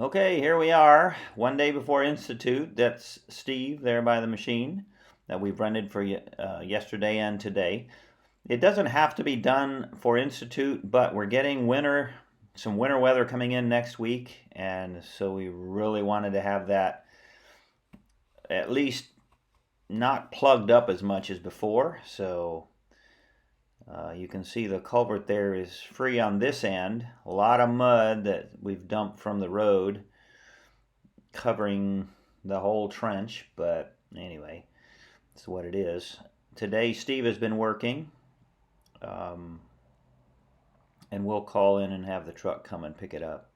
Okay, here we are, one day before Institute. That's Steve there by the machine that we've rented for yesterday and today. It doesn't have to be done for Institute, but we're getting some winter weather coming in next week, and so we really wanted to have that at least not plugged up as much as before. So you can see the culvert there is free on this end. A lot of mud that we've dumped from the road covering the whole trench, but anyway, that's what it is. Today, Steve has been working, um, and we'll call in and have the truck come and pick it up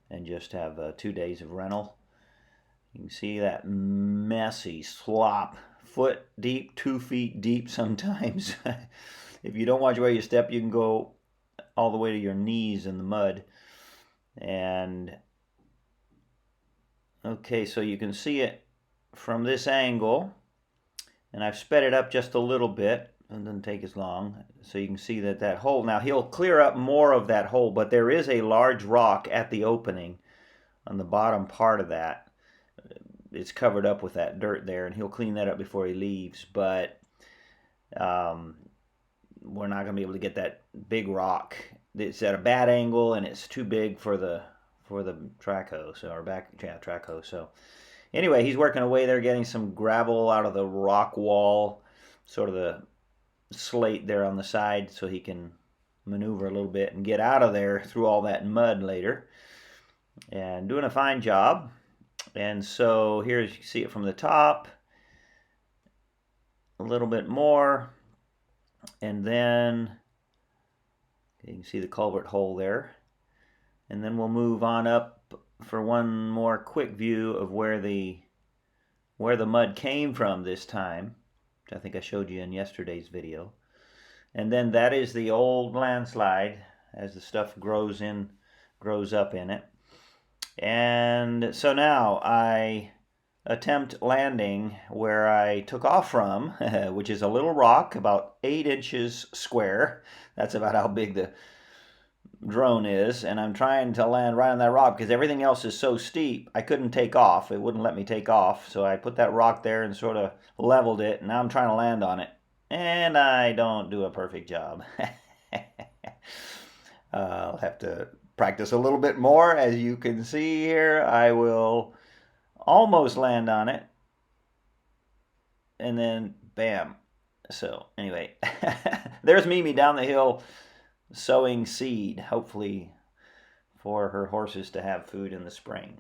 and just have 2 days of rental. You can see that messy slop, foot deep, 2 feet deep sometimes. If you don't watch where you step, you can go all the way to your knees in the mud. And okay, so you can see it from this angle, and I've sped it up just a little bit. It doesn't take as long, so you can see that hole. Now he'll clear up more of that hole, but there is a large rock at the opening on the bottom part of that. It's covered up with that dirt there, and he'll clean that up before he leaves. But we're not going to be able to get that big rock. It's at a bad angle, and it's too big for the track hoe, track hoe. So anyway, he's working away there, getting some gravel out of the rock wall, sort of the slate there on the side, so he can maneuver a little bit and get out of there through all that mud later. And doing a fine job. And so here you can see it from the top, a little bit more, and then you can see the culvert hole there. And then we'll move on up for one more quick view of where the mud came from this time, which I think I showed you in yesterday's video. And then that is the old landslide as the stuff grows up in it. And so now I attempt landing where I took off from, which is a little rock about 8 inches square. That's about how big the drone is, and I'm trying to land right on that rock because everything else is so steep I couldn't take off. It wouldn't let me take off, so I put that rock there and sort of leveled it, and now I'm trying to land on it, and I don't do a perfect job. I'll have to practice a little bit more. As you can see here, I will almost land on it, and then bam. So anyway, there's Mimi down the hill sowing seed, hopefully for her horses to have food in the spring.